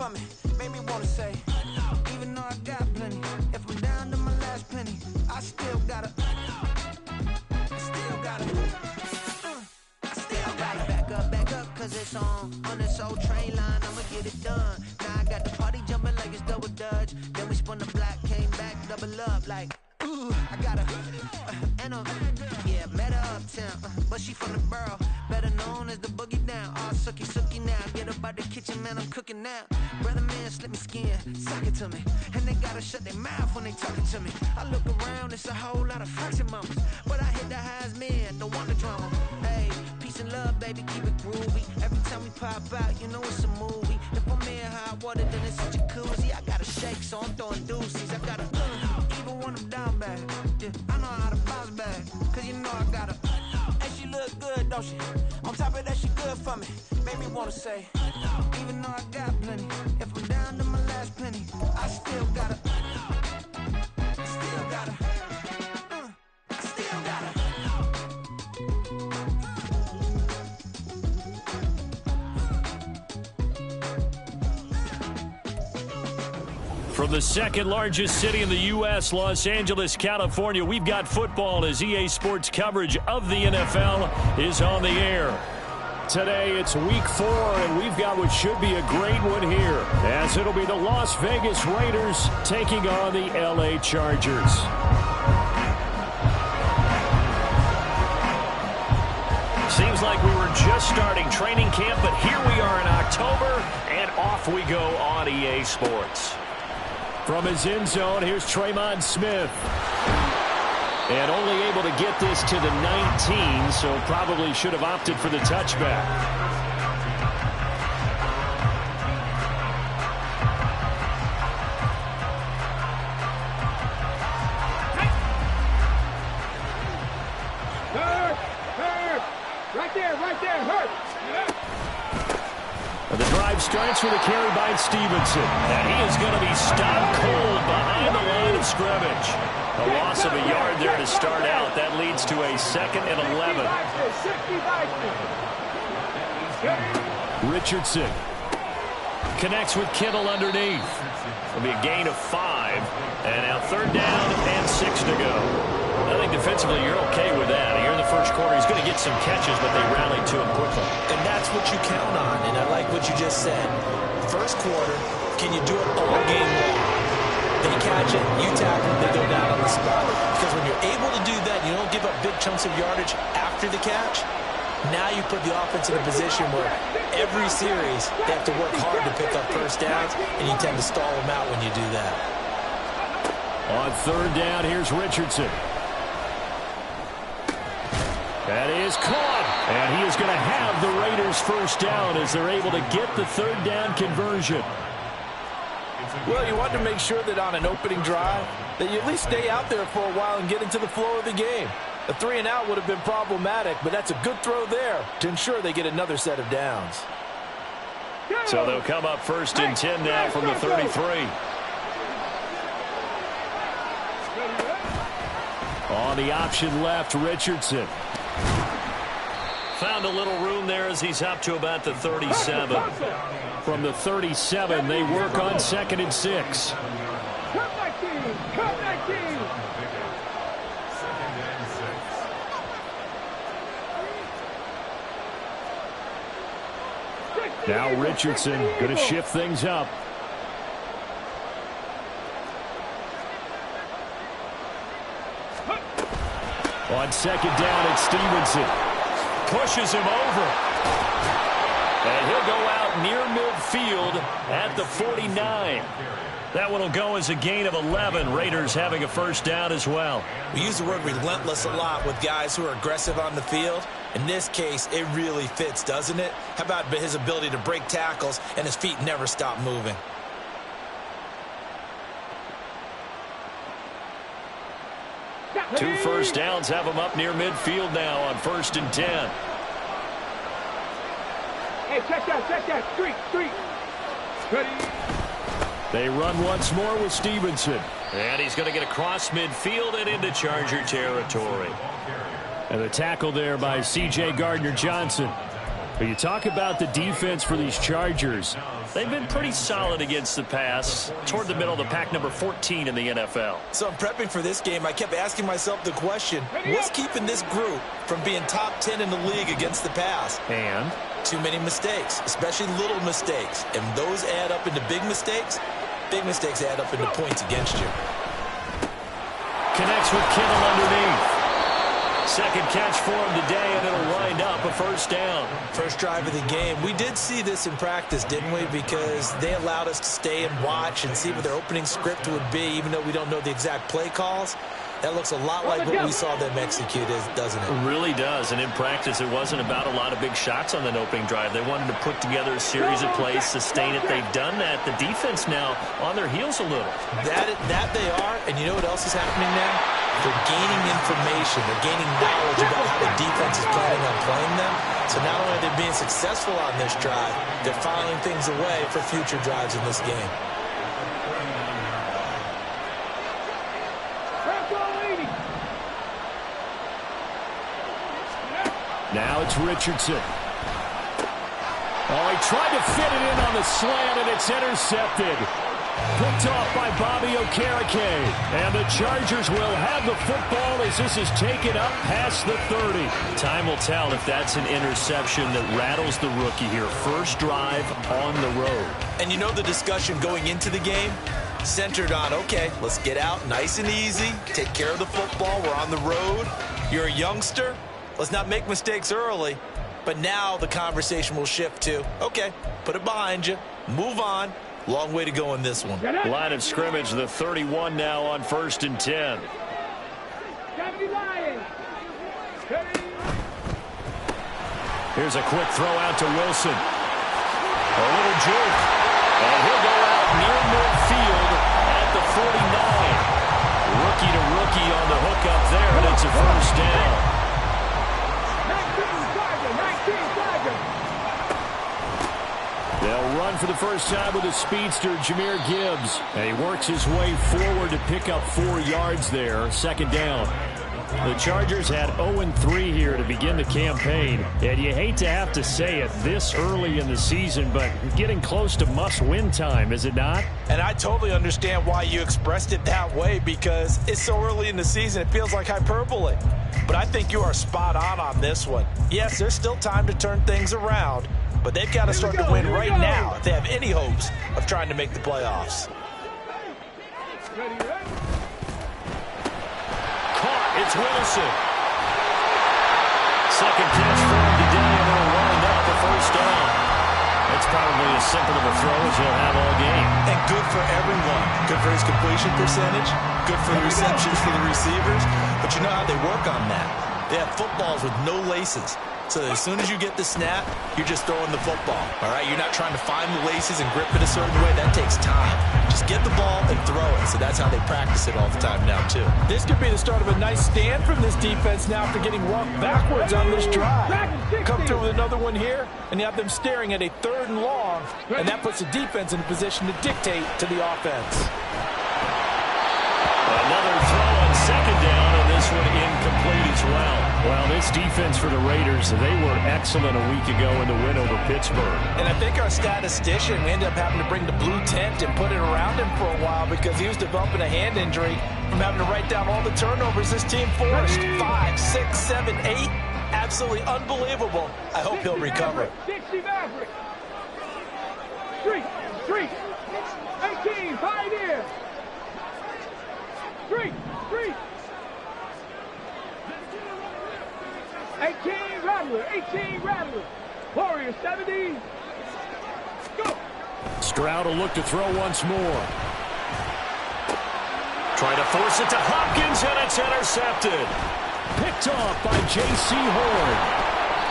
for me, made me wanna say, even though I got plenty, if I'm down to my last penny, I still gotta back up, cause it's on this old train line, I'ma get it done. Now I got the party jumping like it's double dutch. Then we spun the block, came back, double up like, ooh, I got a, yeah, met her uptown, but she from the borough, better known as the boogie down. All sucky now, get up out the kitchen, man, I'm cooking now. Brother man, slip me skin, suck it to me, and they gotta shut their mouth when they talking to me. I look around, it's a whole lot of fraction mamas, but I hit the highs, man, don't want the drama. Hey, peace and love, baby, keep it groovy. Every time we pop out, you know it's a movie. If I'm in hot water, then it's a jacuzzi. I gotta shake, so I'm throwing deuces. I gotta, even when I'm down bad, yeah, I know how to bounce back, cause you know I gotta, and she look good, don't she? On top of that, she good for me, made me wanna say, even though I got plenty, if I'm down to my last penny, I still gotta, still gotta. From the second largest city in the U.S., Los Angeles, California, we've got football as EA Sports coverage of the NFL is on the air. Today, it's week 4, and we've got what should be a great one here, as it'll be the Las Vegas Raiders taking on the L.A. Chargers. Seems like we were just starting training camp, but here we are in October, and off we go on EA Sports. From his end zone, here's Tremon Smith. And only able to get this to the 19, so probably should have opted for the touchback. Right there, hurt. The drive starts with a carry by Stevenson. And he is going to be stopped cold behind the line of scrimmage. A loss of a yard there to start out. That leads to a 2nd and 11. Richardson connects with Kittle underneath. It'll be a gain of 5. And now 3rd down and 6 to go. I think defensively you're okay with that. Here in the first quarter, he's going to get some catches, but they rallied to him quickly. And that's what you count on, and I like what you just said. First quarter, can you do it all game long? They catch it, you tackle, they go down on the spot. Because when you're able to do that, you don't give up big chunks of yardage after the catch. Now you put the offense in a position where every series they have to work hard to pick up first downs, and you tend to stall them out when you do that. On 3rd down, here's Richardson. That is caught, and he is going to have the Raiders first down as they're able to get the 3rd down conversion. Well, you want to make sure that on an opening drive that you at least stay out there for a while and get into the flow of the game. A 3-and-out would have been problematic, but that's a good throw there to ensure they get another set of downs. So they'll come up 1st and 10 now from the 33. On the option left, Richardson. Found a little room there as he's up to about the 37. From the 37, they work on 2nd and 6. Now Richardson going to shift things up. On 2nd down, it's Stevenson. Pushes him over. And he'll go out near midfield at the 49. That one will go as a gain of 11. Raiders having a first down as well. We use the word relentless a lot with guys who are aggressive on the field. In this case, it really fits, doesn't it? How about his ability to break tackles and his feet never stop moving? Two first downs have him up near midfield now on 1st and 10. Hey, check that. Street. They run once more with Stevenson. And he's going to get across midfield and into Charger territory. And the tackle there by C.J. Gardner-Johnson. But you talk about the defense for these Chargers. They've been pretty solid against the pass, toward the middle of the pack, number 14 in the NFL. So I'm prepping for this game. I kept asking myself the question, what's keeping this group from being top 10 in the league against the pass? And? Too many mistakes, especially little mistakes. And those add up into big mistakes. Big mistakes add up into points against you. Connects with Kittle underneath. Second catch for him today, and it'll wind up a first down. First drive of the game. We did see this in practice, didn't we? Because they allowed us to stay and watch and see what their opening script would be, even though we don't know the exact play calls. That looks a lot like what we saw them execute, doesn't it? It really does. And in practice, it wasn't about a lot of big shots on that opening drive. They wanted to put together a series of plays, sustain it. They've done that. The defense now on their heels a little. That they are. And you know what else is happening now? They're gaining information. They're gaining knowledge about how the defense is planning on playing them. So not only are they being successful on this drive, they're filing things away for future drives in this game. Now it's Richardson. Oh, he tried to fit it in on the slant, and it's intercepted. Picked off by Bobby Okereke. And the Chargers will have the football as this is taken up past the 30. Time will tell if that's an interception that rattles the rookie here. First drive on the road. And you know the discussion going into the game? Centered on, okay, let's get out nice and easy. Take care of the football. We're on the road. You're a youngster. Let's not make mistakes early. But now the conversation will shift to, okay, put it behind you. Move on. Long way to go in this one. Line of scrimmage, the 31 now on 1st and 10. Here's a quick throw out to Wilson. A little juke. And he'll go out near midfield at the 49. Rookie to rookie on the hook up there, and it's a first down. They'll run for the first time with a speedster, Jahmyr Gibbs. And he works his way forward to pick up 4 yards there. Second down. The Chargers had 0-3 here to begin the campaign. And you hate to have to say it this early in the season, but getting close to must-win time, is it not? And I totally understand why you expressed it that way, because it's so early in the season, it feels like hyperbole. But I think you are spot on this one. Yes, there's still time to turn things around, but they've got to start to win right now if they have any hopes of trying to make the playoffs. Caught, it's Wilson. Second catch for him today, and it'll wind up a first down. That's probably as simple of a throw as he'll have all game. And good for everyone. Good for his completion percentage. Good for the receptions for the receivers. But you know how they work on that. They have footballs with no laces. So as soon as you get the snap, you're just throwing the football. All right, you're not trying to find the laces and grip it a certain way. That takes time. Just get the ball and throw it. So that's how they practice it all the time now, too. This could be the start of a nice stand from this defense now after getting walked backwards on this drive. Come through with another one here, and you have them staring at a 3rd and long, and that puts the defense in a position to dictate to the offense. Another throw on second down, and this one incomplete as well. Well, this defense for the Raiders, they were excellent a week ago in the win over Pittsburgh. And I think our statistician, we ended up having to bring the blue tent and put it around him for a while because he was developing a hand injury from having to write down all the turnovers this team forced. 5, 6, 7, 8. Absolutely unbelievable. I hope he'll recover. 60 Maverick. Street. 18, Pioneer. Street. 18 Rattler. Warrior 70. Go. Stroud will look to throw once more. Trying to force it to Hopkins, and it's intercepted. Picked off by J.C. Horn.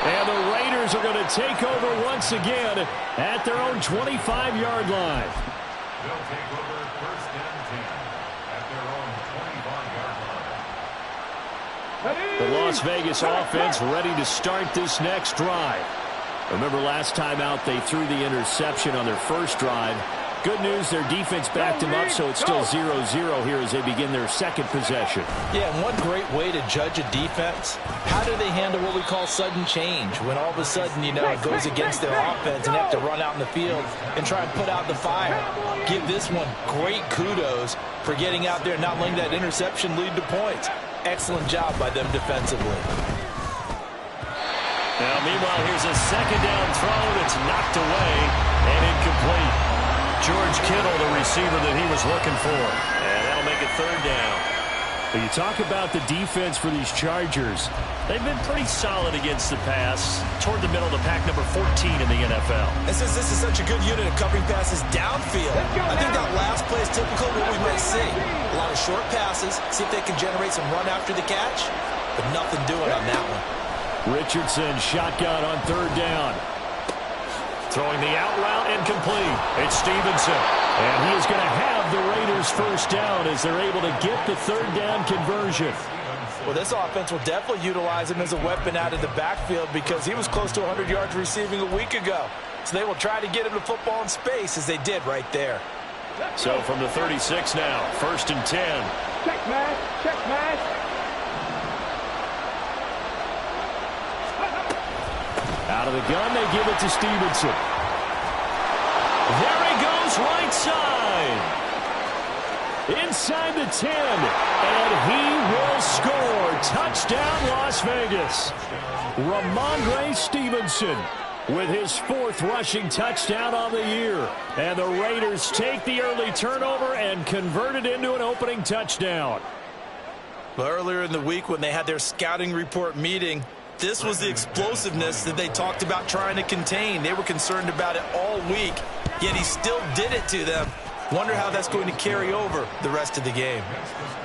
And the Raiders are going to take over once again at their own 25-yard line. They'll take over 1st and 10 at their own 25-yard line. The Las Vegas offense ready to start this next drive. Remember last time out they threw the interception on their first drive. Good news, their defense backed him up, so it's still 0-0 here as they begin their second possession. Yeah, and one great way to judge a defense, how do they handle what we call sudden change? When all of a sudden, you know, it goes against their offense and they have to run out in the field and try and put out the fire. Give this one great kudos for getting out there and not letting that interception lead to points. Excellent job by them defensively. Now, meanwhile, here's a second down throw that's knocked away and incomplete. George Kittle, the receiver that he was looking for. And that'll make it third down. But you talk about the defense for these Chargers. They've been pretty solid against the pass, toward the middle of the pack, number 14 in the NFL. And since this is such a good unit of covering passes downfield, I think that last play is typical of what we might see. A lot of short passes, see if they can generate some run after the catch, but nothing doing on that one. Richardson, shotgun on third down. Throwing the out route, incomplete. It's Stevenson. And he is going to have the Raiders first down as they're able to get the third down conversion. Well, this offense will definitely utilize him as a weapon out of the backfield because he was close to 100 yards receiving a week ago. So they will try to get him the football in space as they did right there. So from the 36 now, 1st and 10. Check match, check match. Out of the gun, they give it to Stevenson. There he goes, right side. Inside the 10, and he will score. Touchdown, Las Vegas. Ramondre Stevenson with his 4th rushing touchdown on the year. And the Raiders take the early turnover and convert it into an opening touchdown. Well, earlier in the week when they had their scouting report meeting, this was the explosiveness that they talked about trying to contain. They were concerned about it all week, yet he still did it to them. Wonder how that's going to carry over the rest of the game.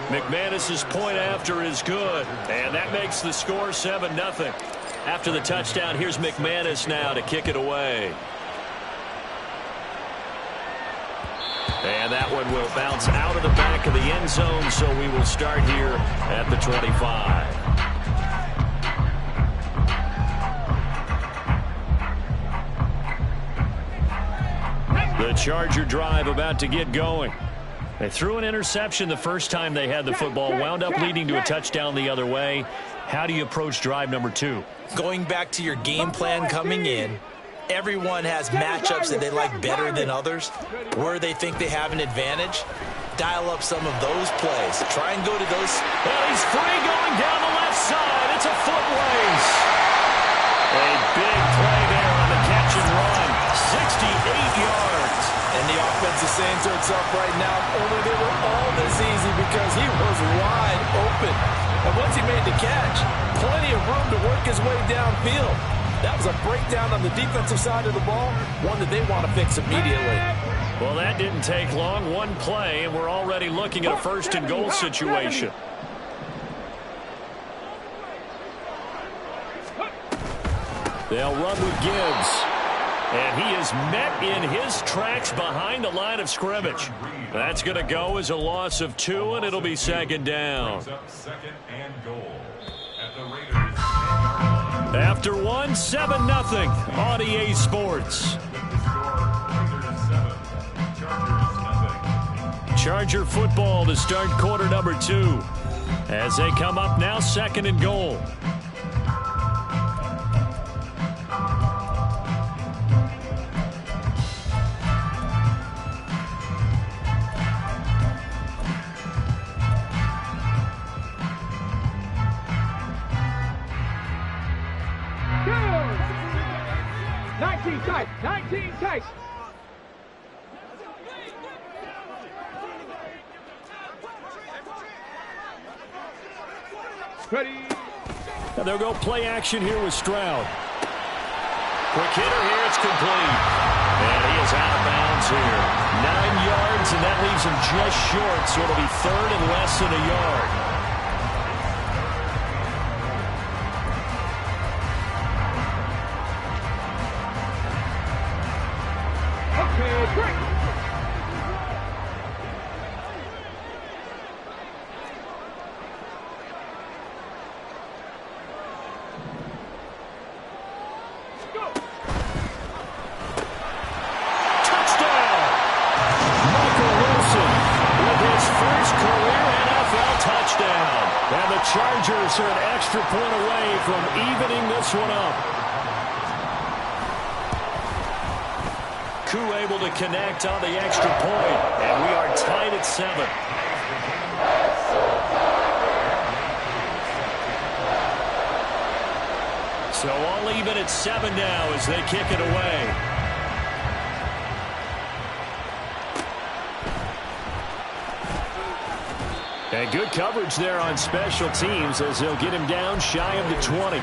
McManus's point after is good, and that makes the score 7-0. After the touchdown, here's McManus now to kick it away. And that one will bounce out of the back of the end zone, so we will start here at the 25. The Charger drive about to get going. They threw an interception the first time they had the football, wound up leading to a touchdown the other way. How do you approach drive number 2? Going back to your game plan coming in, everyone has matchups that they like better than others, where they think they have an advantage. Dial up some of those plays. Try and go to those. Well, he's free going down the left side. It's a foot race. A big play there on the catch and run. 68 yards. And the offense is saying to itself right now, only they were all this easy because he was wide open. And once he made the catch, plenty of room to work his way downfield. That was a breakdown on the defensive side of the ball, one that they want to fix immediately. Well, that didn't take long. One play, and we're already looking at a 1st and goal situation. They'll run with Gibbs. And he is met in his tracks behind the line of scrimmage. That's going to go as a loss of 2, and it'll be 2nd down. Second and goal at the Raiders. After 1, 7-0 on EA Sports. Charger football to start quarter number 2. As they come up now, 2nd and goal. Tight, 19 tight. Ready. Now they'll go play action here with Stroud. Quick hitter here, it's complete. And he is out of bounds here. 9 yards, and that leaves him just short, so it'll be 3rd and less than a yard. the Chargers are an extra point away from evening this one up. Koo able to connect on the extra point, and we are tied at 7. So all even at 7 now as they kick it away. And good coverage there on special teams as they'll get him down shy of the 20.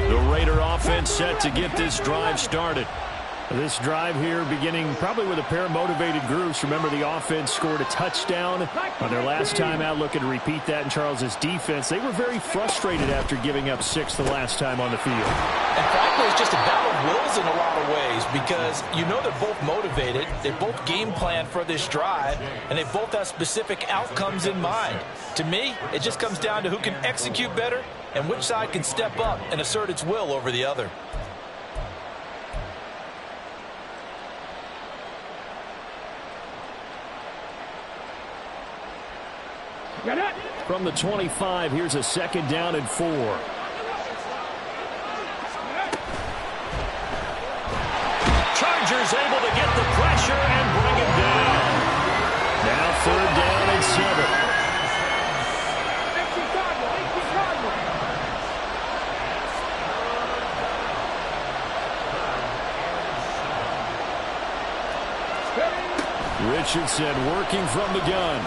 The Raider offense set to get this drive started. This drive here beginning probably with a pair of motivated groups. Remember, the offense scored a touchdown on their last time out, looking to repeat that in Charles's defense. They were very frustrated after giving up 6 the last time on the field. And frankly, it's just a battle of wills in a lot of ways because you know they're both motivated. They both game plan for this drive, and they both have specific outcomes in mind. To me, it just comes down to who can execute better and which side can step up and assert its will over the other. From the 25, here's a 2nd down and 4. Chargers able to get the pressure and bring it down. Now 3rd down and 7. Richardson working from the gun.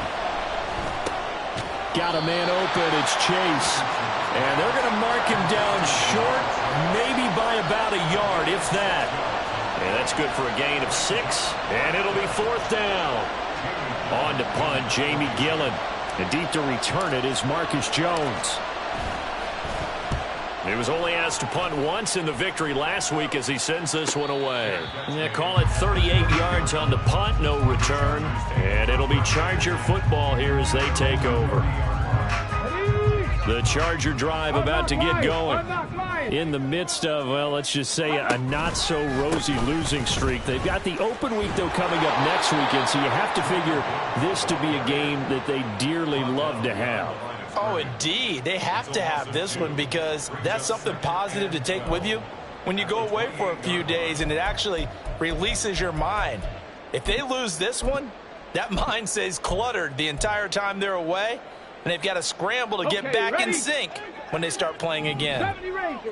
Got a man open. It's Chase. And they're going to mark him down short, maybe by about a yard, if that. And that's good for a gain of 6. And it'll be 4th down. On to punt, Jamie Gillen. And deep to return it is Marcus Jones. He was only asked to punt once in the victory last week as he sends this one away. Yeah, call it 38 yards on the punt, no return. And it'll be Charger football here as they take over. The Charger drive about to get going. In the midst of, well, let's just say a not-so-rosy losing streak. They've got the open week, though, coming up next weekend, so you have to figure this to be a game that they dearly love to have. Oh, indeed. They have to have this one because that's something positive to take with you when you go away for a few days, and it actually releases your mind. If they lose this one, that mind stays cluttered the entire time they're away, and they've got to scramble to get back in sync when they start playing again.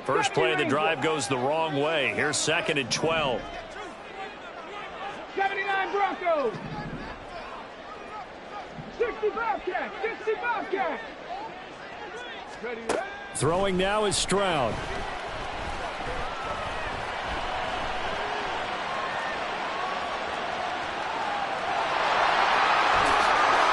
First play of the drive goes the wrong way. Here's 2nd and 12. 79 Broncos. 65 Cats. 65 Cats. Ready, ready. Throwing now is Stroud.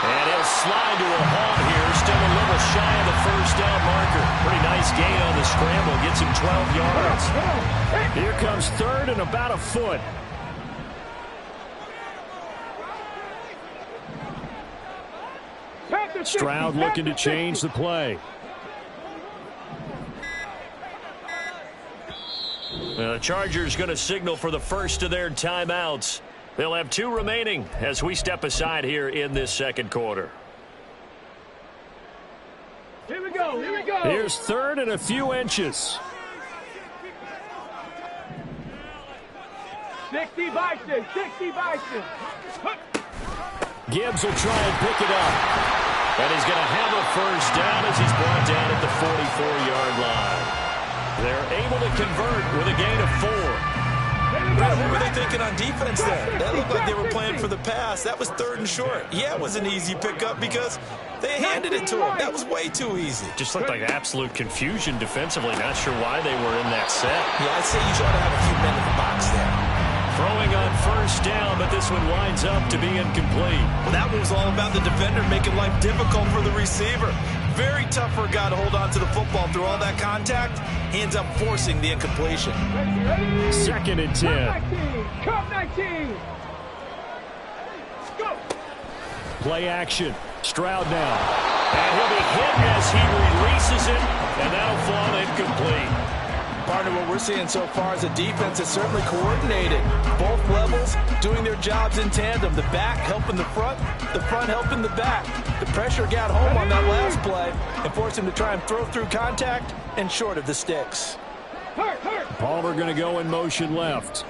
And he'll slide to a halt here. Still a little shy of the 1st down marker. Pretty nice gain on the scramble. Gets him 12 yards. Here comes 3rd and about a foot. Stroud looking to change the play. The Chargers going to signal for the first of their timeouts. They'll have 2 remaining as we step aside here in this 2nd quarter. Here we go. Here we go. Here's 3rd and a few inches. 60 Bison. 60 Bison. Gibbs will try and pick it up. And he's going to have a 1st down as he's brought down at the 44-yard line. They're able to convert with a gain of 4. What were they thinking on defense there? That looked like they were playing for the pass. That was 3rd and short. Yeah, it was an easy pickup because they handed it to him. That was way too easy. Just looked like absolute confusion defensively. Not sure why they were in that set. Yeah, I'd say you try to have a few men in the box there. Throwing on 1st down, but this one winds up to be incomplete. Well, that one was all about the defender making life difficult for the receiver. Very tough for a guy to hold on to the football through all that contact. He ends up forcing the incompletion. 2nd and 10. Cup 19. Go. Play action. Stroud now. And he'll be hit as he releases it, and that'll fall incomplete. Partner, what we're seeing so far is a defense that's certainly coordinated. Both levels doing their jobs in tandem. The back helping the front helping the back. The pressure got home on that last play and forced him to try and throw through contact and short of the sticks. Palmer going to go in motion left.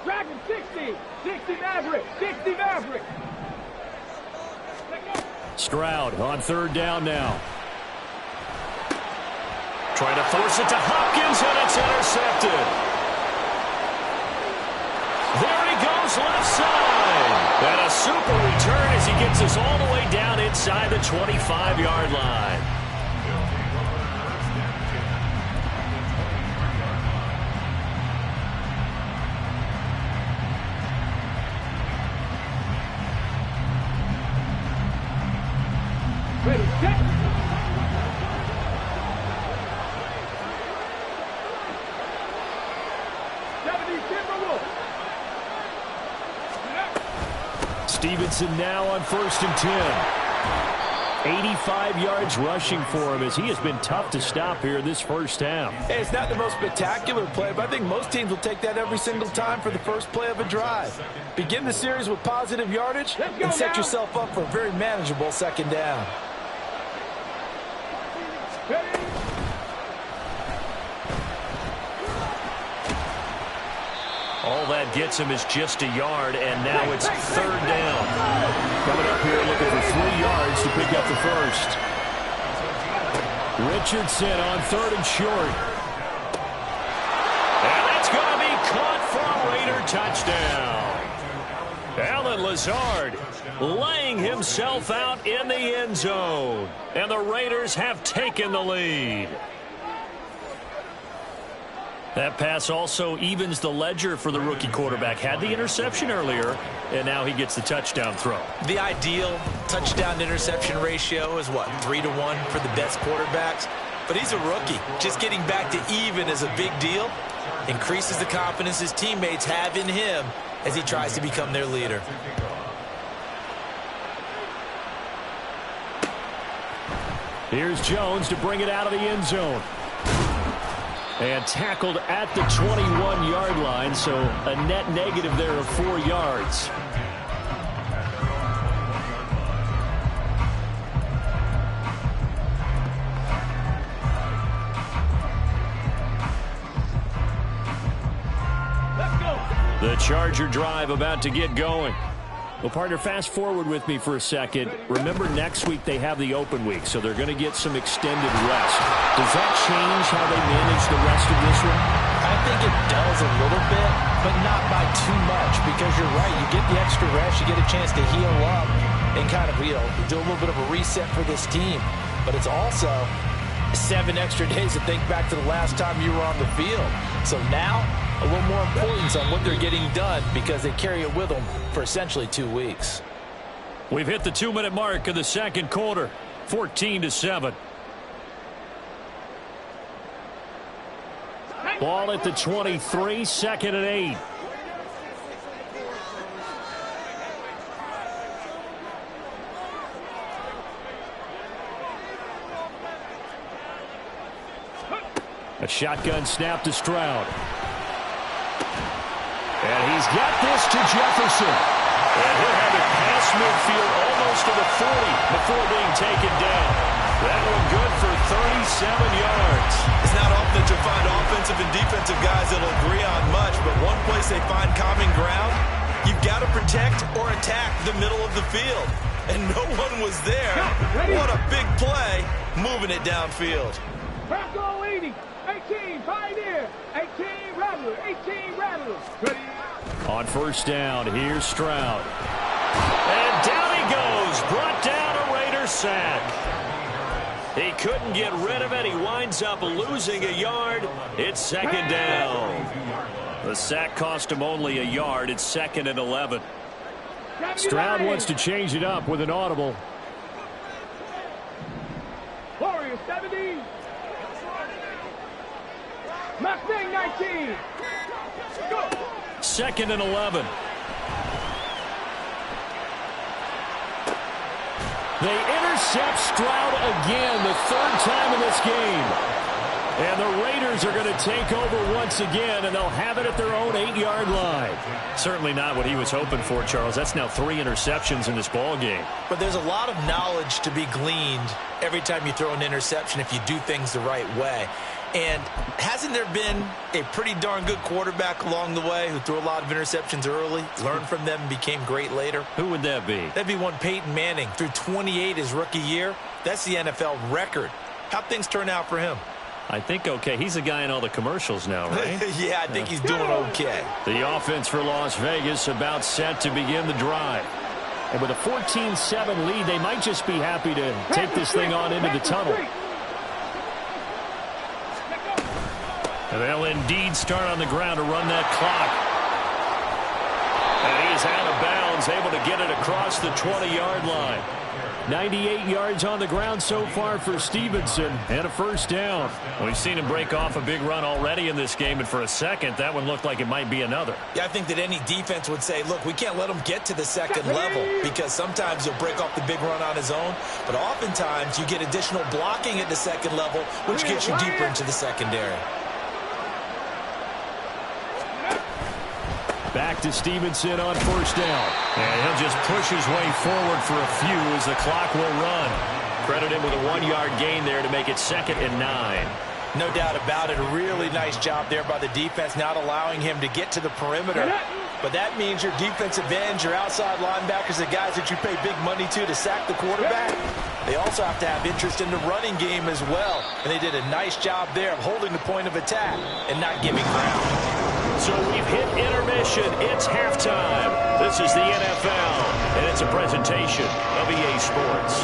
Dragon 60. 60 Maverick. 60 Maverick. Stroud on third down now. Trying to force it to Hopkins, and it's intercepted. There he goes, left side. And a super return as he gets us all the way down inside the 25-yard line. Ready, set. Stevenson now on 1st and 10. 85 yards rushing for him as he has been tough to stop here this first half. Hey, it's not the most spectacular play, but I think most teams will take that every single time for the first play of a drive. Begin the series with positive yardage and set yourself up for a very manageable second down. All that gets him is just a yard, and now it's third down. Coming up here looking for 3 yards to pick up the first. Richardson on third and short. And that's going to be caught for a Raider touchdown. Allen Lazard laying himself out in the end zone. And the Raiders have taken the lead. That pass also evens the ledger for the rookie quarterback. Had the interception earlier, and now he gets the touchdown throw. The ideal touchdown-interception ratio is, what, 3-to-1 for the best quarterbacks? But he's a rookie. Just getting back to even is a big deal. Increases the confidence his teammates have in him as he tries to become their leader. Here's Jones to bring it out of the end zone. And tackled at the 21-yard line, so a net negative there of 4 yards. Let's go. The Charger drive about to get going. Well, partner, fast forward with me for a second. Remember, next week they have the open week, so they're going to get some extended rest. Does that change how they manage the rest of this one? I think it does a little bit, but not by too much, because you're right. You get the extra rest, you get a chance to heal up and kind of, do a little bit of a reset for this team. But it's also 7 extra days to think back to the last time you were on the field. So now, a little more importance on what they're getting done because they carry it with them for essentially 2 weeks. We've hit the 2-minute mark of the second quarter, 14-7. Ball at the 23, 2nd and 8. A shotgun snap to Stroud. And he's got this to Jefferson. And he'll have it past midfield almost to the 40 before being taken down. That one good for 37 yards. It's not often that you'll find offensive and defensive guys that'll agree on much, but one place they find common ground, you've got to protect or attack the middle of the field. And no one was there. What a big play, moving it downfield. Bronco 80. 18, Pioneer. 18, Rattler. 18, Rattler. Ready. On first down, here's Stroud. And down he goes. Brought down a Raider sack. He couldn't get rid of it. He winds up losing a yard. It's second down. The sack cost him only a yard. It's 2nd and 11. Stroud wants to change it up with an audible. Warriors 70. Mustang 19. Go. 2nd and 11. They intercept Stroud again, the 3rd time in this game. And the Raiders are going to take over once again, and they'll have it at their own 8-yard line. Certainly not what he was hoping for, Charles. That's now 3 interceptions in this ball game. But there's a lot of knowledge to be gleaned every time you throw an interception if you do things the right way. And hasn't there been a pretty darn good quarterback along the way who threw a lot of interceptions early, learned from them, and became great later? Who would that be? That'd be one Peyton Manning. Threw 28 his rookie year. That's the NFL record. How'd things turn out for him? I think okay. He's the guy in all the commercials now, right? Yeah, I think he's doing okay. The offense for Las Vegas about set to begin the drive. And with a 14-7 lead, they might just be happy to take this thing on into the tunnel. And they'll indeed start on the ground to run that clock. And he's out of bounds, able to get it across the 20-yard line. 98 yards on the ground so far for Stevenson, and a first down. We've seen him break off a big run already in this game, and for a second, that one looked like it might be another. Yeah, I think that any defense would say, look, we can't let him get to the second level, because sometimes he'll break off the big run on his own, but oftentimes you get additional blocking at the second level, which gets you deeper into the secondary. Back to Stevenson on first down. And he'll just push his way forward for a few as the clock will run. Credit him with a 1-yard gain there to make it 2nd and 9. No doubt about it. A really nice job there by the defense, not allowing him to get to the perimeter. But that means your defensive ends, your outside linebackers, the guys that you pay big money to sack the quarterback, they also have to have interest in the running game as well. And they did a nice job there of holding the point of attack and not giving ground. So we've hit intermission. It's halftime. This is the NFL, and it's a presentation of EA Sports.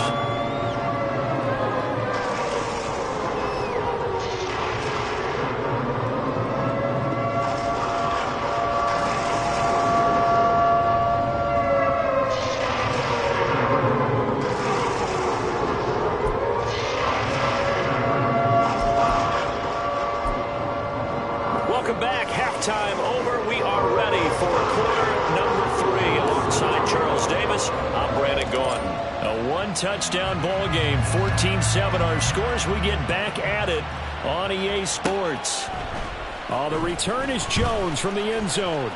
Welcome back. Halftime over. We are ready for quarter number 3. Alongside Charles Davis, I'm Brandon Gordon. A one-touchdown ball game, 14-7 our scores. We get back at it on EA Sports. The return is Jones from the end zone.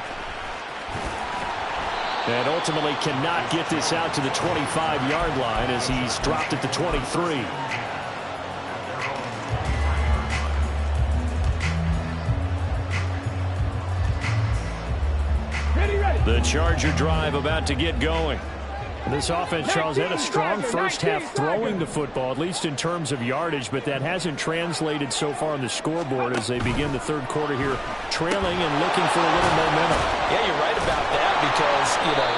And ultimately cannot get this out to the 25-yard line as he's dropped at the 23. The Charger drive about to get going. This offense, Charles, had a strong first half throwing the football, at least in terms of yardage, but that hasn't translated so far on the scoreboard as they begin the third quarter here, trailing and looking for a little momentum. Yeah, you're right about that because,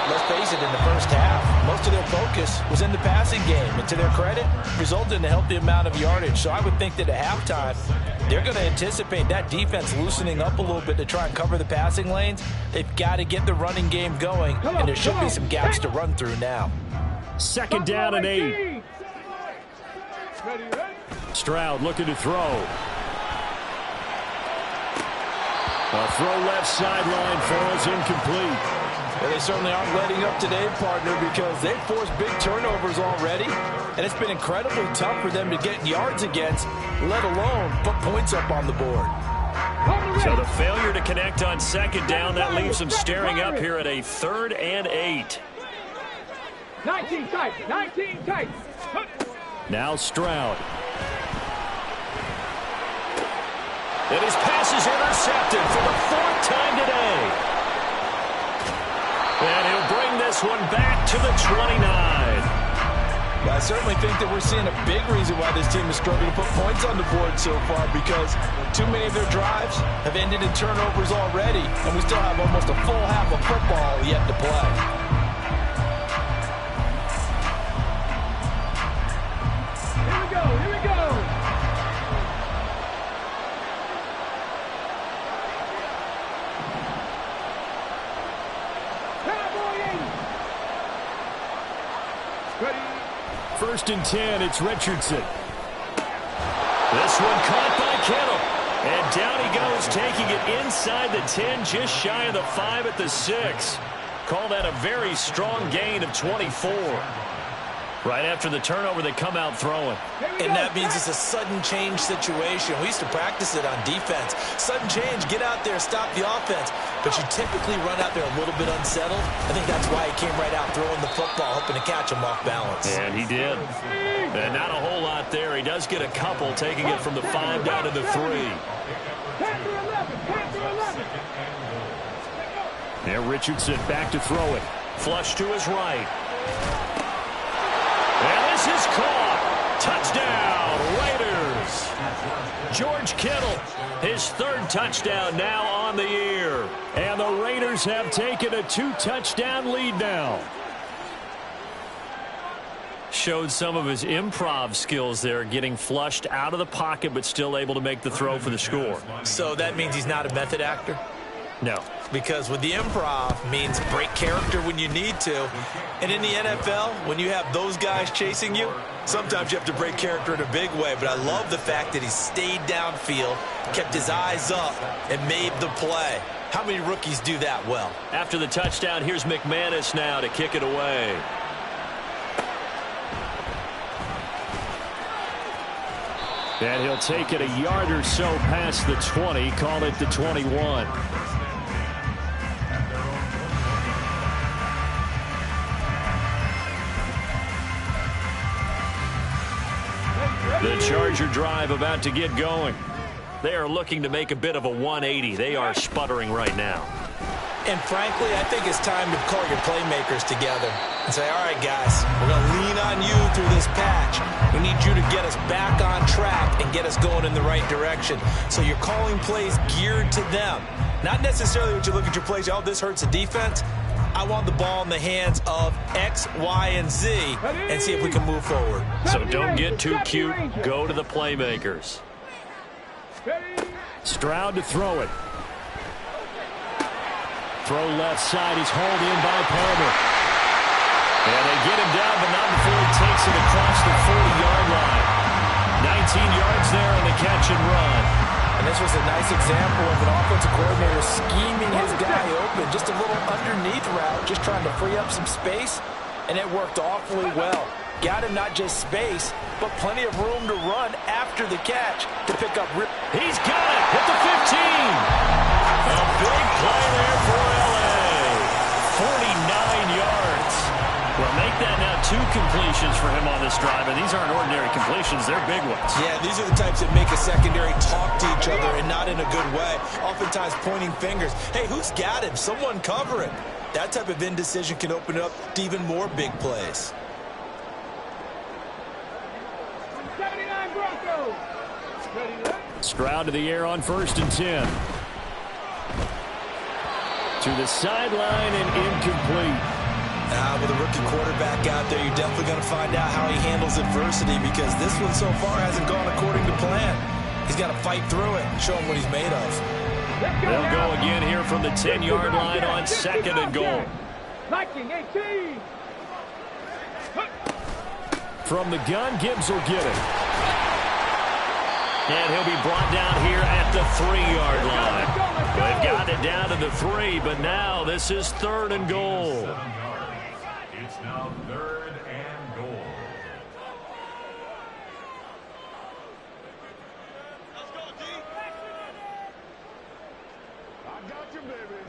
let's face it, in the first half, most of their focus was in the passing game. And to their credit, resulted in a healthy amount of yardage. So I would think that at halftime, they're going to anticipate that defense loosening up a little bit to try and cover the passing lanes. They've got to get the running game going, and there should be some gaps to run through now. 2nd down and 8. Stroud looking to throw. A throw left sideline falls incomplete. Well, they certainly aren't letting up today, partner, because they've forced big turnovers already, and it's been incredibly tough for them to get yards against, let alone put points up on the board. So the failure to connect on 2nd down, that leaves them staring up here at a 3rd and 8. 19 tight, 19 tight. Now Stroud. And his pass is intercepted for the 4th time today. And he'll bring this one back to the 29. Well, I certainly think that we're seeing a big reason why this team is struggling to put points on the board so far, because too many of their drives have ended in turnovers already, and we still have almost a full half of football yet to play. First and 10, it's Richardson. This one caught by Kittle. And down he goes, taking it inside the 10, just shy of the 5 at the 6. Call that a very strong gain of 24. Right after the turnover, they come out throwing. And that means it's a sudden change situation. We used to practice it on defense. Sudden change, get out there, stop the offense. But you typically run out there a little bit unsettled. I think that's why he came right out throwing the football, hoping to catch him off balance. And he did. And not a whole lot there. He does get a couple, taking it from the 5 down to the 3. Now Richardson back to throw it. Flush to his right. And this is caught. Touchdown, Raiders. George Kittle, his 3rd touchdown now on the year. And the Raiders have taken a 2-touchdown lead now. Showed some of his improv skills there, getting flushed out of the pocket but still able to make the throw for the score. So that means he's not a method actor? No. Because with the improv means break character when you need to. And in the NFL, when you have those guys chasing you, sometimes you have to break character in a big way. But I love the fact that he stayed downfield, kept his eyes up, and made the play. How many rookies do that well? After the touchdown, here's McManus now to kick it away. And he'll take it a yard or so past the 20, call it the 21. The Charger drive about to get going. They are looking to make a bit of a 180. They are sputtering right now. And frankly, I think it's time to call your playmakers together and say, all right, guys, we're going to lean on you through this patch. We need you to get us back on track and get us going in the right direction. So you're calling plays geared to them. Not necessarily when you look at your plays, oh, this hurts the defense. I want the ball in the hands of X, Y, and Z and see if we can move forward. So don't get too cute. Go to the playmakers. Stroud to throw it. Throw left side. He's hauled in by Palmer. And they get him down, but not before he takes it across the 40-yard line. 19 yards there on the catch and run. And this was a nice example of an offensive coordinator scheming his guy open. Just a little underneath route, just trying to free up some space, and it worked awfully well. Got him not just space, but plenty of room to run after the catch to pick up. He's got it at the 15. A big play there for L.A. 49 yards. Well, make that now 2 completions for him on this drive, and these aren't ordinary completions. They're big ones. Yeah, these are the types that make a secondary talk to each other and not in a good way. Oftentimes pointing fingers. Hey, who's got him? Someone cover him. That type of indecision can open up to even more big plays. 79 Broncos. Stroud to the air on 1st and 10. To the sideline and incomplete. With a rookie quarterback out there, you're definitely going to find out how he handles adversity because this one so far hasn't gone according to plan. He's got to fight through it and show him what he's made of. They'll go again here from the 10-yard line on 2nd and goal. Liking 18. From the gun, Gibbs will get it. And he'll be brought down here at the 3-yard line. They've got it down to the 3, but now this is 3rd and goal. It's now 3rd and goal. Let's go, D. I got you, baby.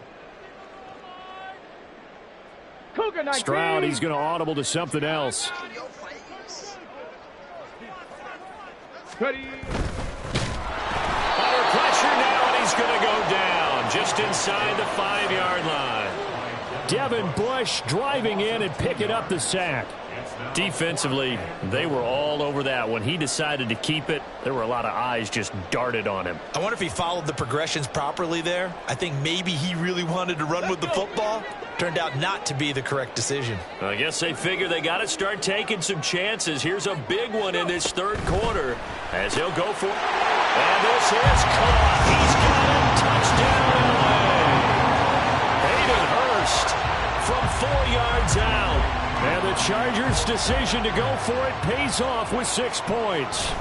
Cougar 19. Stroud, he's going to audible to something else. Ready. Under pressure now, and he's going to go down just inside the 5-yard line. Devin Bush driving in and picking up the sack. Defensively, they were all over that. When he decided to keep it, there were a lot of eyes just darted on him. I wonder if he followed the progressions properly there. I think maybe he really wanted to run with the football. Turned out not to be the correct decision. I guess they figure they got to start taking some chances. Here's a big one in this 3rd quarter as he'll go for it. And this is caught. He's got him. Touchdown, LA. Hayden Hurst from 4 yards out. And the Chargers' decision to go for it pays off with 6 points.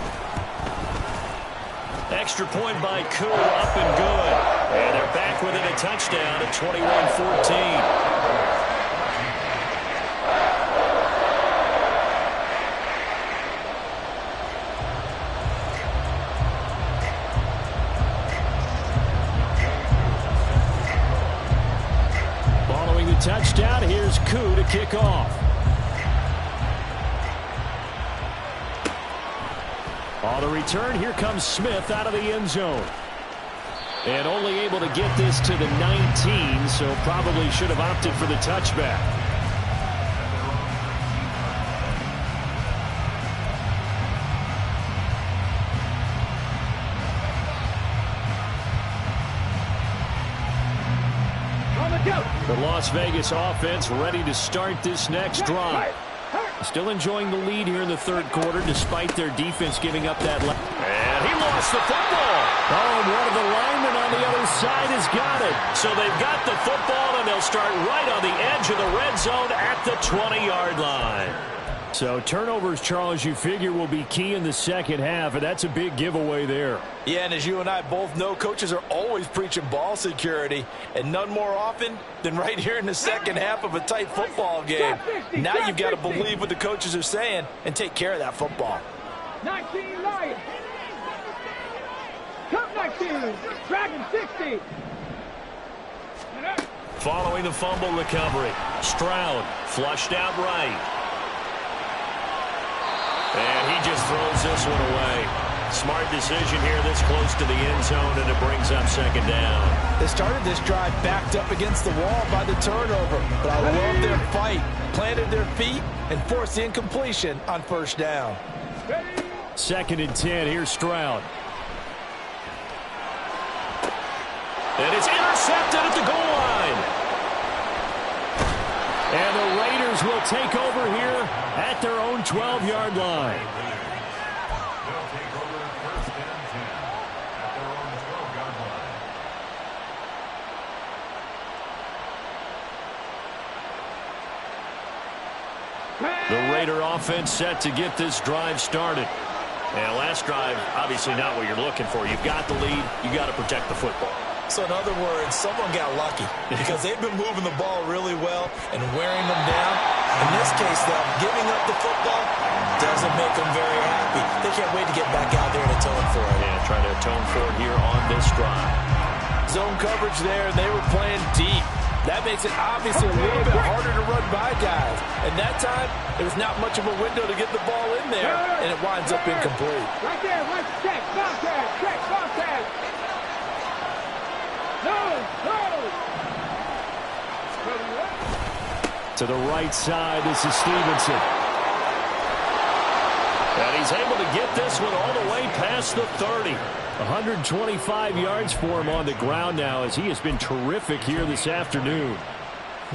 Extra point by Koo, up and good. And they're back within a touchdown at 21-14. touchdown. Here's Koo to kick off. On the return, here comes Smith out of the end zone. And only able to get this to the 19, so probably should have opted for the touchback. The Las Vegas offense ready to start this next drive. Still enjoying the lead here in the third quarter despite their defense giving up that. And he lost the football. Oh, one of the linemen on the other side has got it. So they've got the football, and they'll start right on the edge of the red zone at the 20-yard line. So turnovers, Charles, you figure will be key in the second half, and that's a big giveaway there. Yeah, and as you and I both know, coaches are always preaching ball security, and none more often than right here in the second half of a tight football game. Now you've got to believe what the coaches are saying and take care of that football. 19 Lions. Come 19. Dragon 60. Following the fumble recovery, Stroud flushed out right. And he just throws this one away. Smart decision here this close to the end zone, and it brings up second down. They started this drive backed up against the wall by the turnover, but I love their fight. Planted their feet and forced the incompletion on first down. 2nd and 10. Here's Stroud. And it's intercepted at the goal line. And the Raiders will take over here at their own 12-yard line. They'll take over 1st and 10 at their own 12-yard line. The Raider offense set to get this drive started. And last drive, obviously not what you're looking for. You've got the lead. You got to protect the football. So in other words, someone got lucky because they've been moving the ball really well and wearing them down. In this case, though, giving up the football doesn't make them very happy. They can't wait to get back out there and atone for it. Yeah, trying to atone for it here on this drive. Zone coverage there, and they were playing deep. That makes it obviously a little bit harder to run by guys. And that time, there was not much of a window to get the ball in there, and it winds up incomplete. Right there, right, check, contact. To the right side, this is Stevenson. And he's able to get this one all the way past the 30. 125 yards for him on the ground now as he has been terrific here this afternoon.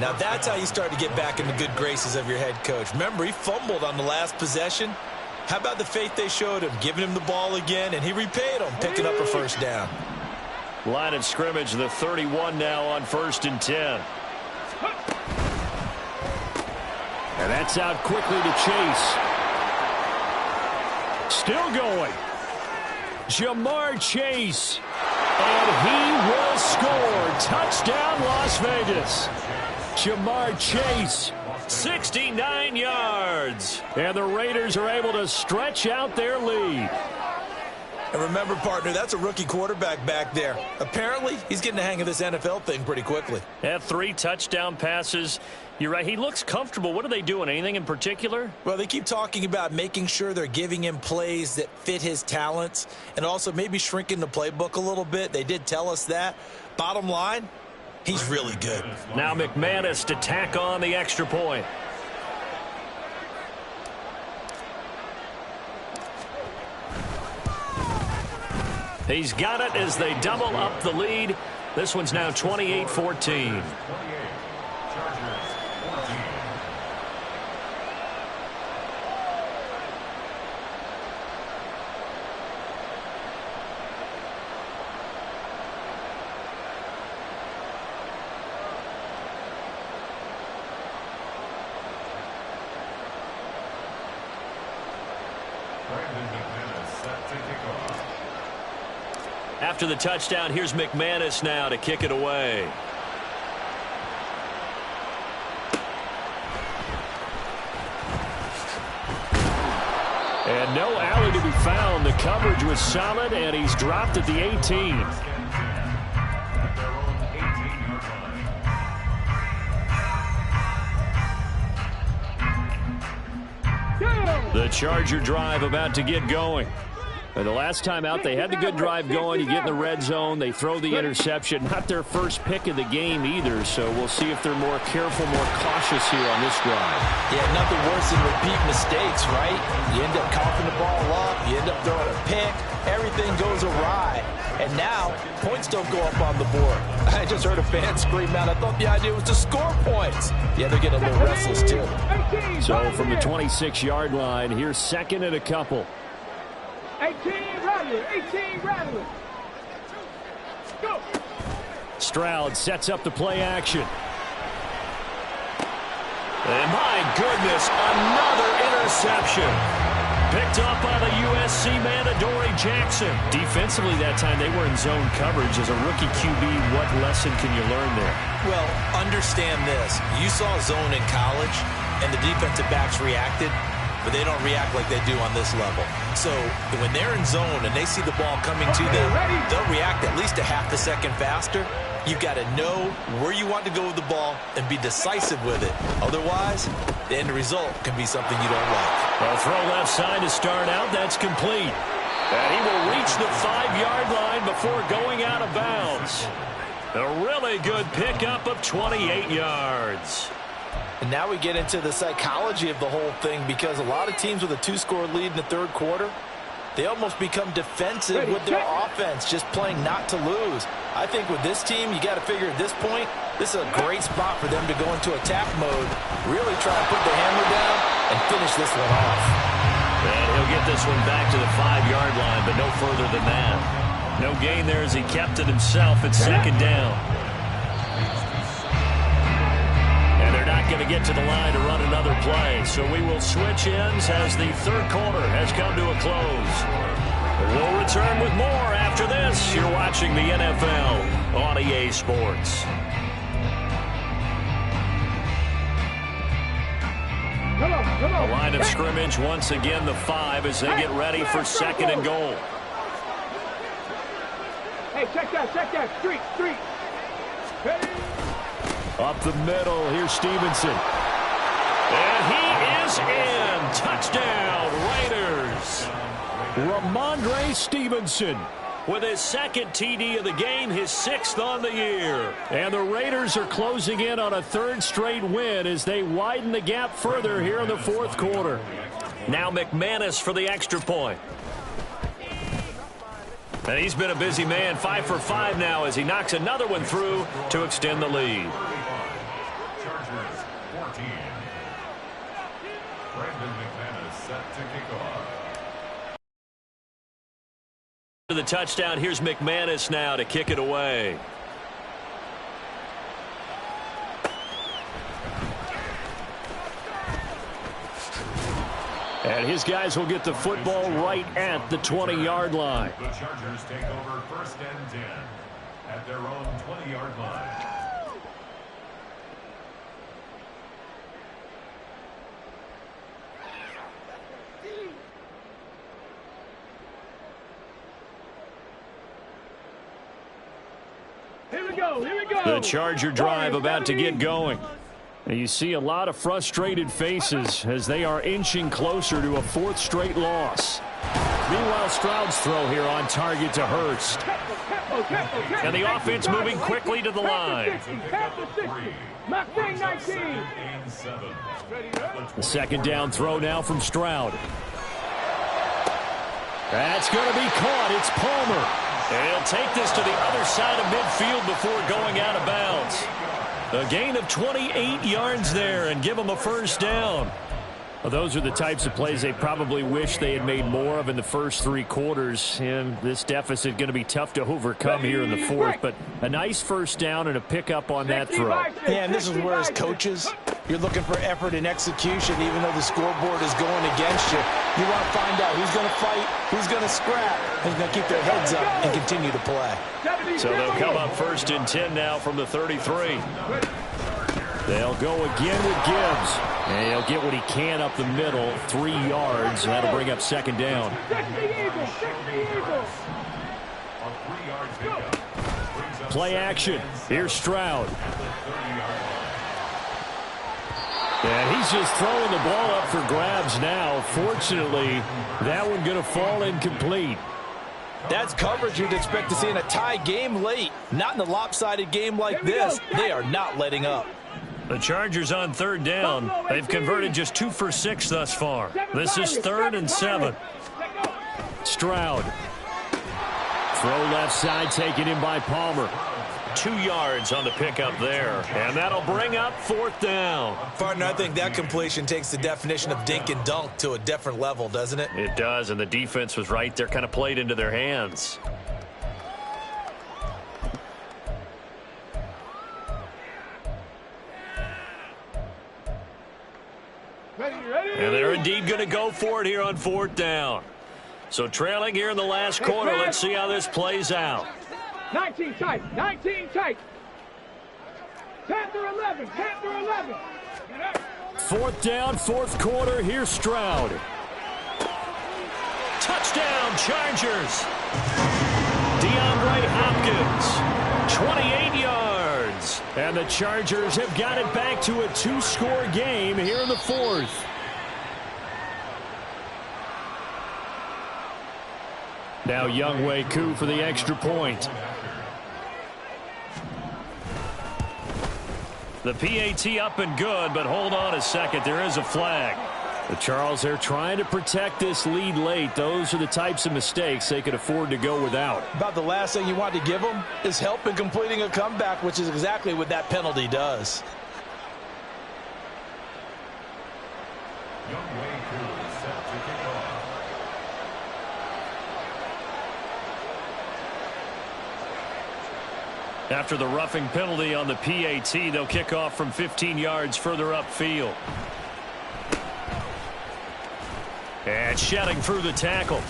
Now that's how you start to get back in the good graces of your head coach. Remember, he fumbled on the last possession. How about the faith they showed him, giving him the ball again, and he repaid them, picking up a first down. Line of scrimmage, the 31 now on 1st and 10. And that's out quickly to Chase. Still going. Jamar Chase. And he will score. Touchdown, Las Vegas. Jamar Chase, 69 yards. And the Raiders are able to stretch out their lead. And remember, partner, that's a rookie quarterback back there. Apparently, he's getting the hang of this NFL thing pretty quickly. Had 3 touchdown passes. You're right. He looks comfortable. What are they doing? Anything in particular? Well, they keep talking about making sure they're giving him plays that fit his talents and also maybe shrinking the playbook a little bit. They did tell us that. Bottom line, he's really good. Now McManus to tack on the extra point. He's got it as they double up the lead. This one's now 28-14. After the touchdown, here's McManus now to kick it away. And no alley to be found. The coverage was solid, and he's dropped at the 18. The Charger drive about to get going. The last time out, they had the good drive going. You get in the red zone. They throw the interception. Not their first pick of the game either, so we'll see if they're more careful, more cautious here on this drive. Yeah, nothing worse than repeat mistakes, right? You end up coughing the ball up. You end up throwing a pick. Everything goes awry. And now, points don't go up on the board. I just heard a fan scream out. I thought the idea was to score points. Yeah, they're getting a little restless, too. So from the 26-yard line, here's second and a couple. 18 Rattler. Go. Stroud sets up the play action. And my goodness, another interception. Picked up by the USC man, Adoree Jackson. Defensively that time, they were in zone coverage. As a rookie QB, what lesson can you learn there? Well, understand this. You saw zone in college, and the defensive backs reacted, but they don't react like they do on this level. So when they're in zone and they see the ball coming to them, they'll react at least a half a second faster. You've got to know where you want to go with the ball and be decisive with it. Otherwise, the end result can be something you don't like. Well, throw left side to start out. That's complete. And he will reach the 5-yard line before going out of bounds. A really good pickup of 28 yards. And now we get into the psychology of the whole thing, because a lot of teams with a 2-score lead in the third quarter, they almost become defensive with their offense, just playing not to lose. I think with this team, you got to figure at this point, this is a great spot for them to go into attack mode, really try to put the hammer down and finish this one off. And he'll get this one back to the 5-yard line, but no further than that. No gain there as he kept it himself at second down. And they're not going to get to the line to run another play, so we will switch ends as the third quarter has come to a close. We'll return with more after this. You're watching the NFL on EA Sports. The line of scrimmage, once again, the 5 as they get ready for second and goal. Hey, check that. Street. Hey. Up the middle, here's Stevenson. And he is in. Touchdown, Raiders. Ramondre Stevenson with his second TD of the game, his 6th on the year. And the Raiders are closing in on a 3rd straight win as they widen the gap further here in the 4th quarter. Now McManus for the extra point. And he's been a busy man, 5 for 5 now as he knocks another one through to extend the lead. Chargers 14. Brandon McManus set to kick off. To the touchdown, here's McManus now to kick it away. And his guys will get the football right at the 20-yard line. The Chargers take over 1st and 10 at their own 20-yard line. Here we go. The Charger drive about to get going. And you see a lot of frustrated faces as they are inching closer to a 4th straight loss. Meanwhile, Stroud's throw here on target to Hurst. And the offense moving quickly to the line. The second down throw now from Stroud. That's going to be caught. It's Palmer. And he'll take this to the other side of midfield before going out of bounds. A gain of 28 yards there and give them a 1st down. Well, those are the types of plays they probably wish they had made more of in the first 3 quarters. And this deficit going to be tough to overcome here in the 4th. But a nice 1st down and a pickup on that throw. Yeah, and this is where as coaches, you're looking for effort and execution, even though the scoreboard is going against you. You want to find out who's going to fight, who's going to scrap, who's going to keep their heads up and continue to play. So they'll come up 1st and 10 now from the 33. They'll go again with Gibbs. And he'll get what he can up the middle, 3 yards, and that'll bring up 2nd down. Play action. Here's Stroud. And he's just throwing the ball up for grabs now. Fortunately, that one going to fall incomplete. That's coverage you'd expect to see in a tie game late. Not in a lopsided game like this. They are not letting up. The Chargers on third down. They've converted just 2 for 6 thus far. This is 3rd and 7. Stroud. Throw left side, taken in by Palmer. 2 yards on the pickup there. And that'll bring up 4th down. Partner, I think that completion takes the definition of dink and dunk to a different level, doesn't it? It does, and the defense was right there, kind of played into their hands. And they're indeed going to go for it here on 4th down. So trailing here in the last quarter. Let's see how this plays out. 19 tight, 19 tight. 10 through 11, 10 through 11. 4th down, 4th quarter. Here's Stroud. Touchdown, Chargers. DeAndre Hopkins, 28 yards. And the Chargers have got it back to a 2-score game here in the 4th. Now Younghoe Koo for the extra point. The PAT up and good, but hold on a second. There is a flag. The Charles, they're trying to protect this lead late. Those are the types of mistakes they could afford to go without. About the last thing you want to give them is help in completing a comeback, which is exactly what that penalty does. Younghoe Koo set to kick off. After the roughing penalty on the PAT, they'll kick off from 15 yards further upfield. And shedding through the tackle.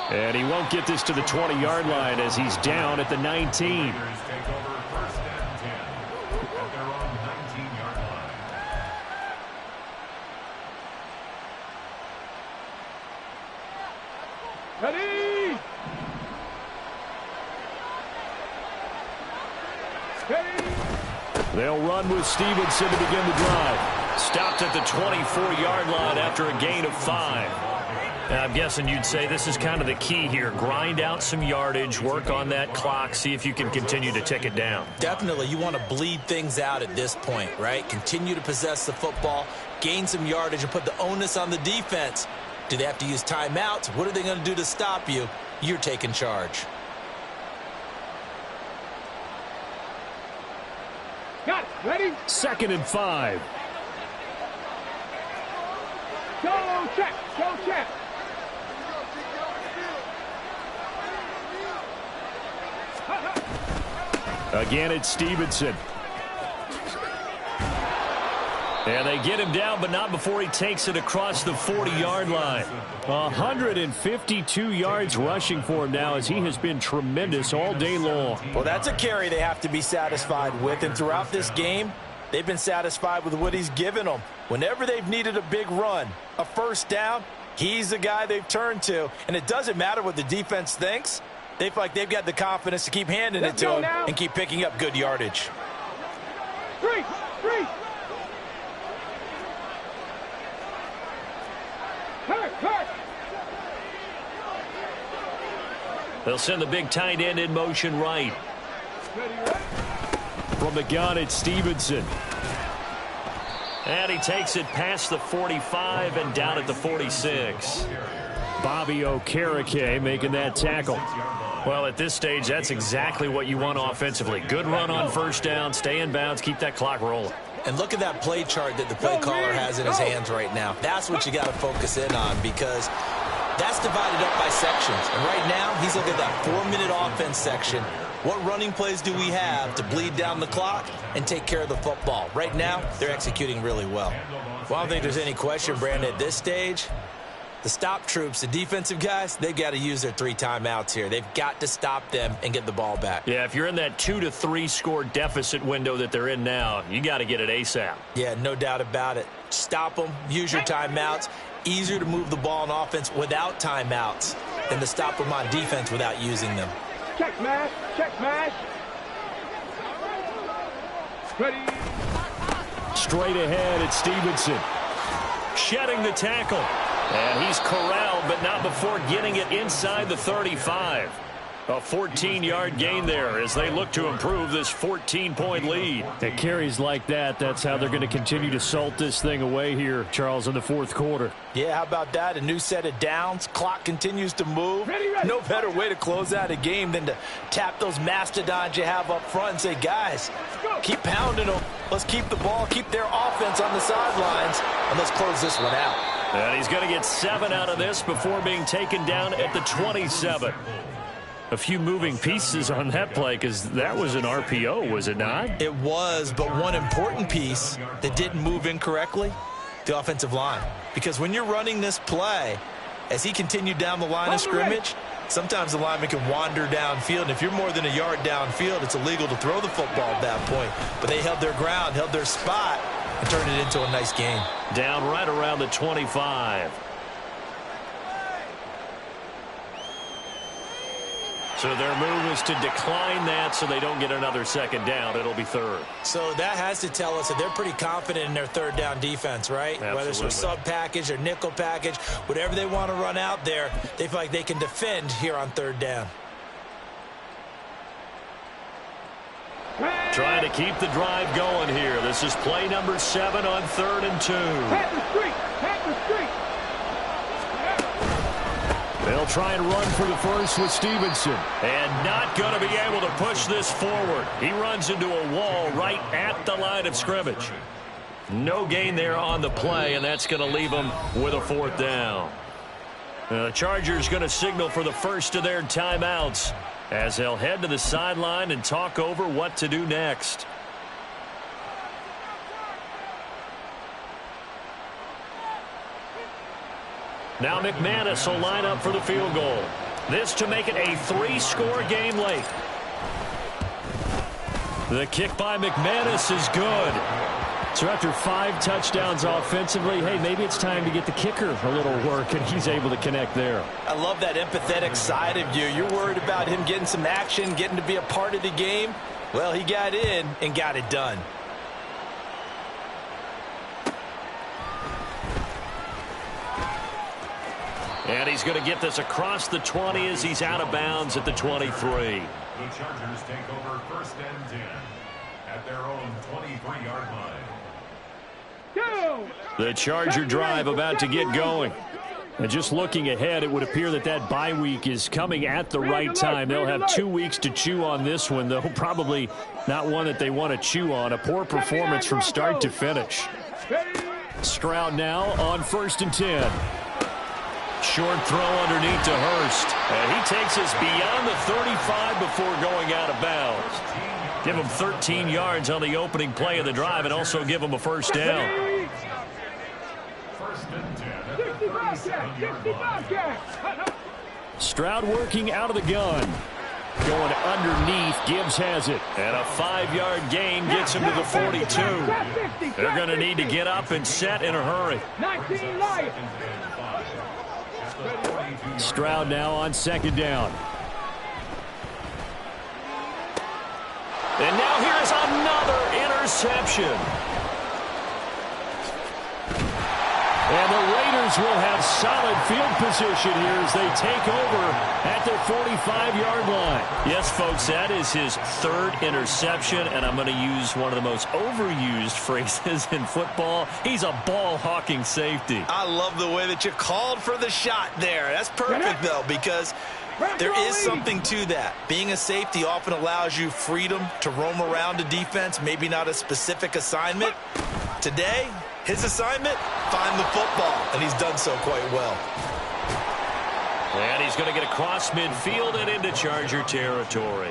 And he won't get this to the 20-yard line as he's down at the 19. Take over 1st and 10 at their own 19-yard line. Ready? They'll run with Stevenson to begin the drive. Stopped at the 24-yard line after a gain of 5. Now, I'm guessing you'd say this is kind of the key here. Grind out some yardage, work on that clock, see if you can continue to tick it down. Definitely, you want to bleed things out at this point, right? Continue to possess the football, gain some yardage, and put the onus on the defense. Do they have to use timeouts? What are they going to do to stop you? You're taking charge. Got it. Ready? 2nd and 5. Go check. Go check. Again, it's Stevenson. And they get him down, but not before he takes it across the 40-yard line. 152 yards rushing for him now as he has been tremendous all day long. Well, that's a carry they have to be satisfied with. And throughout this game, they've been satisfied with what he's given them. Whenever they've needed a big run, a 1st down, he's the guy they've turned to. And it doesn't matter what the defense thinks. They feel like they've got the confidence to keep handing it to him and keep picking up good yardage. 3. Hurt. They'll send the big tight end in motion right. From the gun, it's Stevenson. And he takes it past the 45 and down at the 46. Bobby Okereke making that tackle. Well, at this stage, that's exactly what you want offensively. Good run on 1st down, stay in bounds, keep that clock rolling. And look at that play chart that the play caller has in his hands right now. That's what you got to focus in on because that's divided up by sections. And right now, he's looking at that 4-minute offense section. What running plays do we have to bleed down the clock and take care of the football? Right now, they're executing really well. Well, I don't think there's any question, Brandon, at this stage, the stop troops, the defensive guys, they've got to use their 3 timeouts here. They've got to stop them and get the ball back. Yeah, if you're in that 2 to 3 score deficit window that they're in now, you got to get it ASAP. Yeah, no doubt about it. Stop them, use your timeouts. Easier to move the ball on offense without timeouts than to stop them on defense without using them. Check smash. Ready. Straight ahead, it's Stevenson. Shedding the tackle. And he's corralled, but not before getting it inside the 35. A 14-yard gain there as they look to improve this 14-point lead. At carries like that, that's how they're going to continue to salt this thing away here, Charles, in the fourth quarter. Yeah, how about that? A new set of downs. Clock continues to move. No better way to close out a game than to tap those mastodons you have up front and say, guys, keep pounding them. Let's keep the ball, keep their offense on the sidelines, and let's close this one out. And he's going to get 7 out of this before being taken down at the 27. A few moving pieces on that play because that was an RPO, was it not? It was, but one important piece that didn't move incorrectly, the offensive line. Because when you're running this play, as he continued down the line of scrimmage, sometimes the lineman can wander downfield. And if you're more than a yard downfield, it's illegal to throw the football at that point. But they held their ground, held their spot, and turned it into a nice game. Down right around the 25. So their move is to decline that so they don't get another second down. It'll be third. So that has to tell us that they're pretty confident in their third down defense, right? Absolutely. Whether it's a sub package or nickel package, whatever they want to run out there, they feel like they can defend here on third down. Trying to keep the drive going here. This is play number 7 on 3rd and 2. Pack the street. Pack the street. They'll try and run for the first with Stevenson. And not going to be able to push this forward. He runs into a wall right at the line of scrimmage. No gain there on the play, and that's going to leave them with a 4th down. The Chargers going to signal for the first of their timeouts as they'll head to the sideline and talk over what to do next. Now McManus will line up for the field goal. This to make it a 3-score game late. The kick by McManus is good. So after 5 touchdowns offensively, hey, maybe it's time to get the kicker a little work, and he's able to connect there. I love that empathetic side of you. You're worried about him getting some action, getting to be a part of the game. Well, he got in and got it done. And he's going to get this across the 20 as he's out of bounds at the 23. The Chargers take over 1st and 10 at their own 23-yard line. The Charger drive about to get going. And just looking ahead, it would appear that that bye week is coming at the right time. They'll have 2 weeks to chew on this one, though probably not one that they want to chew on. A poor performance from start to finish. Stroud now on 1st and 10. Short throw underneath to Hurst. And he takes us beyond the 35 before going out of bounds. Give him 13 yards on the opening play of the drive and also give him a 1st down. 1st and 10 at the 37-yard line. Stroud working out of the gun. Going underneath. Gibbs has it. And a 5-yard gain gets him to the 42. They're going to need to get up and set in a hurry. 19 Lions. Stroud now on 2nd down. And now here's another interception. And the Raiders will have solid field position here as they take over at their 45-yard line. Yes, folks, that is his 3rd interception, and I'm going to use one of the most overused phrases in football. He's a ball-hawking safety. I love the way that you called for the shot there. That's perfect, though, because there is something to that. Being a safety often allows you freedom to roam around a defense, maybe not a specific assignment. Today, his assignment, find the football, and he's done so quite well. And he's going to get across midfield and into Charger territory.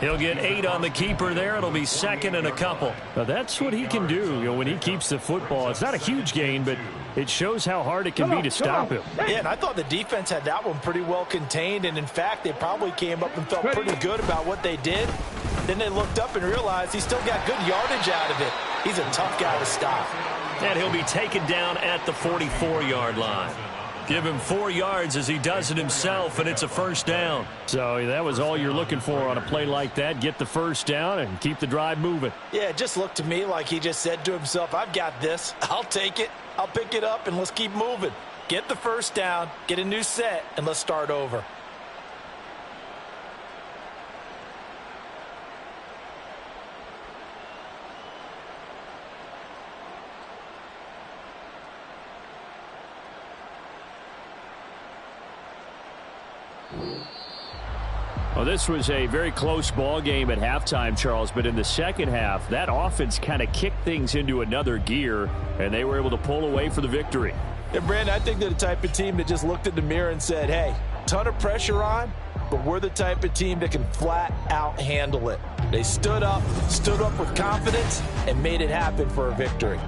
He'll get 8 on the keeper there. It'll be 2nd and a couple. Now, that's what he can do, when he keeps the football. It's not a huge gain, but it shows how hard it can be to stop him. Yeah, and I thought the defense had that one pretty well contained, and in fact, they probably came up and felt pretty good about what they did. Then they looked up and realized he still got good yardage out of it. He's a tough guy to stop. And he'll be taken down at the 44-yard line. Give him 4 yards as he does it himself, and it's a first down. So that was all you're looking for on a play like that. Get the first down and keep the drive moving. Yeah, it just looked to me like he just said to himself, I've got this. I'll take it. I'll pick it up, and let's keep moving. Get the first down, get a new set, and let's start over. Well, this was a very close ball game at halftime, Charles, but in the second half, that offense kind of kicked things into another gear, and they were able to pull away for the victory. And, Brandon, I think they're the type of team that just looked in the mirror and said, hey, ton of pressure on, but we're the type of team that can flat out handle it. They stood up with confidence, and made it happen for a victory.